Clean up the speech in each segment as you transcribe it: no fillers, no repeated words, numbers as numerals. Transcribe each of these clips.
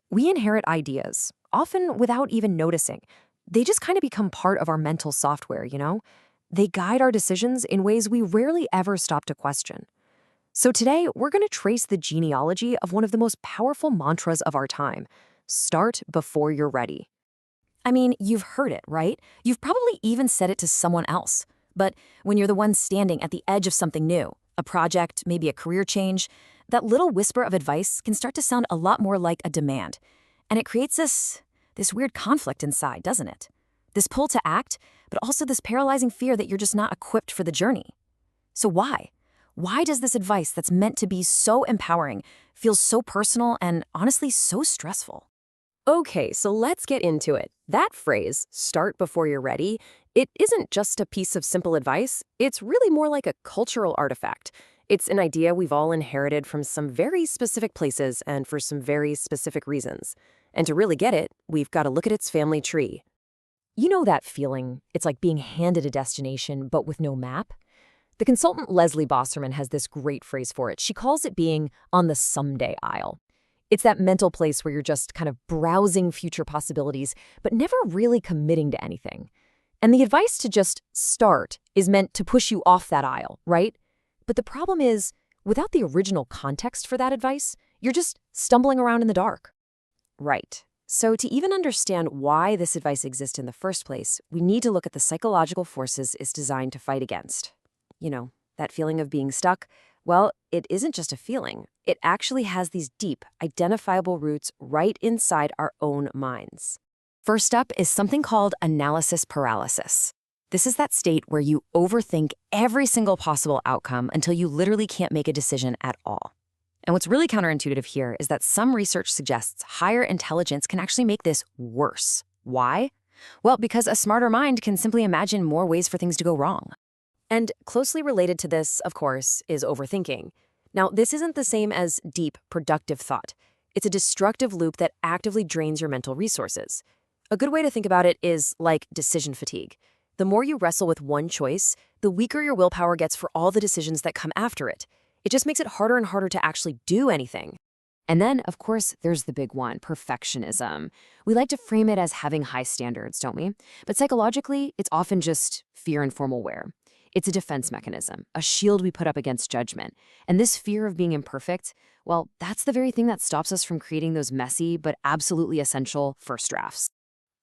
We inherit ideas, often without even noticing. They just kind of become part of our mental software, you know? They guide our decisions in ways we rarely ever stop to question. So today, we're going to trace the genealogy of one of the most powerful mantras of our time. Start before you're ready. I mean, you've heard it, right? You've probably even said it to someone else. But when you're the one standing at the edge of something new, a project, maybe a career change, that little whisper of advice can start to sound a lot more like a demand. And it creates this weird conflict inside, doesn't it? This pull to act, but also this paralyzing fear that you're just not equipped for the journey. So why? Why does this advice that's meant to be so empowering feel so personal and honestly so stressful? Okay, so let's get into it. That phrase, start before you're ready, it isn't just a piece of simple advice. It's really more like a cultural artifact. It's an idea we've all inherited from some very specific places and for some very specific reasons. And to really get it, we've got to look at its family tree. You know that feeling? It's like being handed a destination, but with no map? The consultant Leslie Bosserman has this great phrase for it. She calls it being on the someday aisle. It's that mental place where you're just kind of browsing future possibilities, but never really committing to anything. And the advice to just start is meant to push you off that aisle, right? But the problem is, without the original context for that advice, you're just stumbling around in the dark. Right. So to even understand why this advice exists in the first place, we need to look at the psychological forces it's designed to fight against. You know, that feeling of being stuck. Well, it isn't just a feeling. It actually has these deep, identifiable roots right inside our own minds. First up is something called analysis paralysis. This is that state where you overthink every single possible outcome until you literally can't make a decision at all. And what's really counterintuitive here is that some research suggests higher intelligence can actually make this worse. Why? Well, because a smarter mind can simply imagine more ways for things to go wrong. And closely related to this, of course, is overthinking. Now, this isn't the same as deep, productive thought. It's a destructive loop that actively drains your mental resources. A good way to think about it is like decision fatigue. The more you wrestle with one choice, the weaker your willpower gets for all the decisions that come after it. It just makes it harder and harder to actually do anything. And then, of course, there's the big one, perfectionism. We like to frame it as having high standards, don't we? But psychologically, it's often just fear and formal wear. It's a defense mechanism, a shield we put up against judgment. And this fear of being imperfect, well, that's the very thing that stops us from creating those messy but absolutely essential first drafts.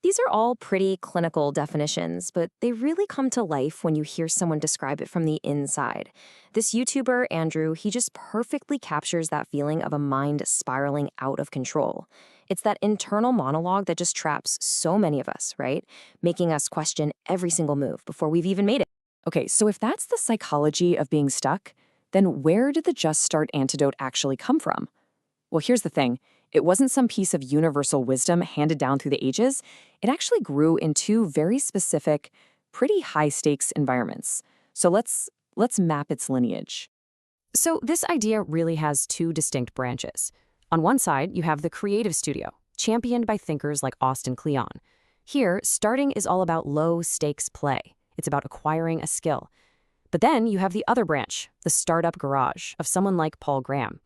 These are all pretty clinical definitions, but they really come to life when you hear someone describe it from the inside. This YouTuber, Andrew, he just perfectly captures that feeling of a mind spiraling out of control. It's that internal monologue that just traps so many of us, right? Making us question every single move before we've even made it. Okay, so if that's the psychology of being stuck, then where did the Just Start antidote actually come from? Well, here's the thing. It wasn't some piece of universal wisdom handed down through the ages. It actually grew in two very specific, pretty high-stakes environments. So let's map its lineage. So this idea really has two distinct branches. On one side, you have the creative studio, championed by thinkers like Austin Kleon. Here, starting is all about low-stakes play. It's about acquiring a skill. But then you have the other branch, the startup garage, of someone like Paul Graham.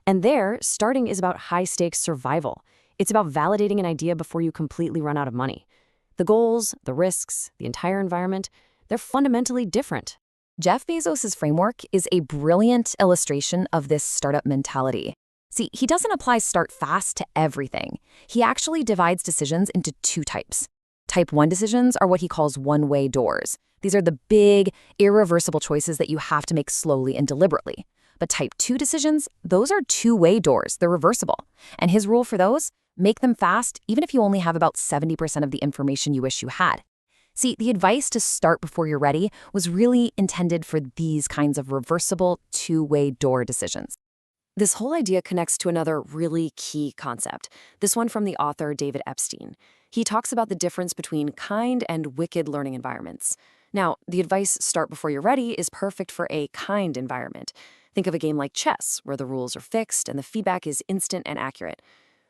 And there, starting is about high-stakes survival. It's about validating an idea before you completely run out of money. The goals, the risks, the entire environment, they're fundamentally different. Jeff Bezos' framework is a brilliant illustration of this startup mentality. See, he doesn't apply start fast to everything. He actually divides decisions into two types. Type 1 decisions are what he calls one-way doors. These are the big, irreversible choices that you have to make slowly and deliberately. But type 2 decisions, those are two-way doors. They're reversible. And his rule for those, make them fast, even if you only have about 70% of the information you wish you had. See, the advice to start before you're ready was really intended for these kinds of reversible two-way door decisions. This whole idea connects to another really key concept, this one from the author David Epstein. He talks about the difference between kind and wicked learning environments. Now, the advice start before you're ready is perfect for a kind environment. Think of a game like chess, where the rules are fixed and the feedback is instant and accurate.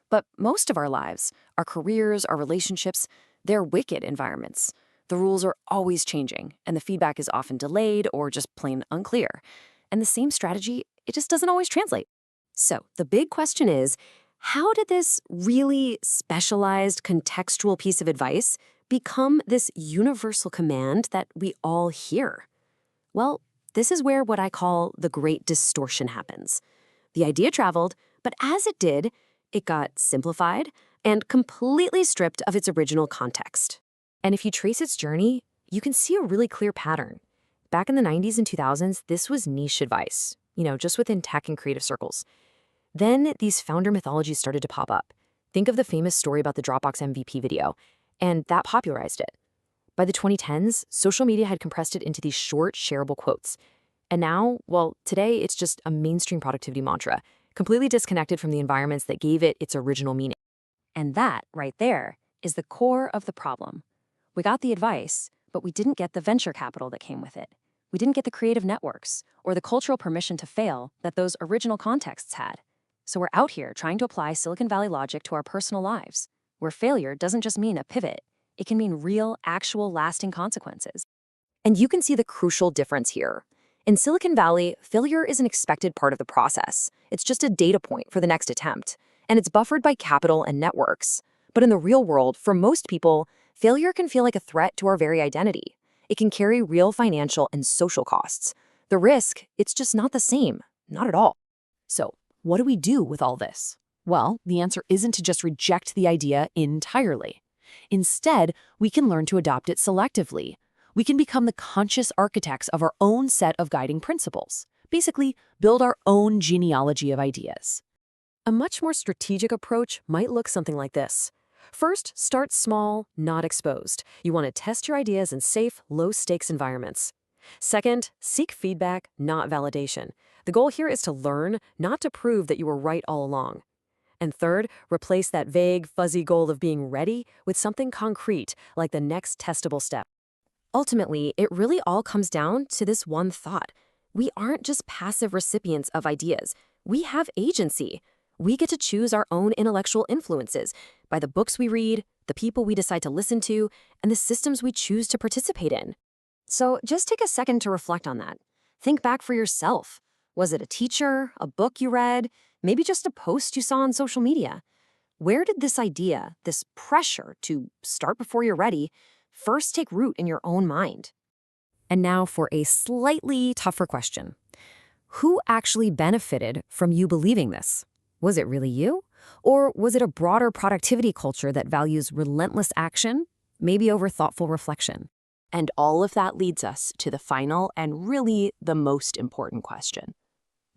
But most of our lives, our careers, our relationships, they're wicked environments. The rules are always changing, and the feedback is often delayed or just plain unclear. And the same strategy, it just doesn't always translate. So the big question is, how did this really specialized contextual piece of advice become this universal command that we all hear? Well, this is where what I call the great distortion happens. The idea traveled, but as it did, it got simplified and completely stripped of its original context. And if you trace its journey, you can see a really clear pattern. Back in the 90s and 2000s, this was niche advice, just within tech and creative circles. Then these founder mythologies started to pop up. Think of the famous story about the Dropbox MVP video, and that popularized it. By the 2010s, social media had compressed it into these short, shareable quotes. And now, well, today it's just a mainstream productivity mantra, completely disconnected from the environments that gave it its original meaning. And that, right there, is the core of the problem. We got the advice, but we didn't get the venture capital that came with it. We didn't get the creative networks or the cultural permission to fail that those original contexts had. So we're out here trying to apply Silicon Valley logic to our personal lives, where failure doesn't just mean a pivot. It can mean real, actual, lasting consequences. And you can see the crucial difference here. In Silicon Valley, failure is an expected part of the process. It's just a data point for the next attempt, and it's buffered by capital and networks. But in the real world, for most people, failure can feel like a threat to our very identity. It can carry real financial and social costs. The risk, it's just not the same, not at all. So, what do we do with all this? Well, the answer isn't to just reject the idea entirely. Instead, we can learn to adopt it selectively. We can become the conscious architects of our own set of guiding principles. Basically, build our own genealogy of ideas. A much more strategic approach might look something like this. First, start small, not exposed. You want to test your ideas in safe, low-stakes environments. Second, seek feedback, not validation. The goal here is to learn, not to prove that you were right all along. And third, replace that vague, fuzzy goal of being ready with something concrete, like the next testable step. Ultimately, it really all comes down to this one thought. We aren't just passive recipients of ideas. We have agency. We get to choose our own intellectual influences by the books we read, the people we decide to listen to, and the systems we choose to participate in. So just take a second to reflect on that. Think back for yourself. Was it a teacher, a book you read, maybe just a post you saw on social media? Where did this idea, this pressure to start before you're ready, first take root in your own mind? And now for a slightly tougher question. Who actually benefited from you believing this? Was it really you? Or was it a broader productivity culture that values relentless action, maybe over thoughtful reflection? And all of that leads us to the final and really the most important question.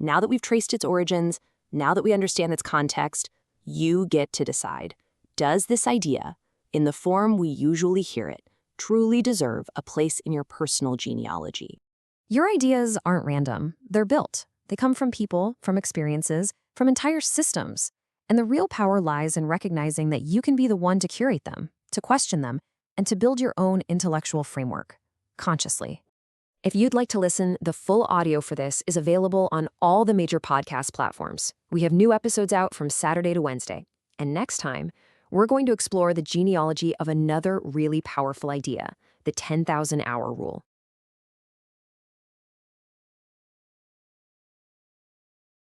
Now that we've traced its origins, now that we understand its context, you get to decide. Does this idea, in the form we usually hear it, truly deserve a place in your personal genealogy? Your ideas aren't random. They're built. They come from people, from experiences, from entire systems. And the real power lies in recognizing that you can be the one to curate them, to question them, and to build your own intellectual framework, consciously. If you'd like to listen, the full audio for this is available on all the major podcast platforms. We have new episodes out from Saturday to Wednesday. And next time, we're going to explore the genealogy of another really powerful idea, the 10,000-hour rule.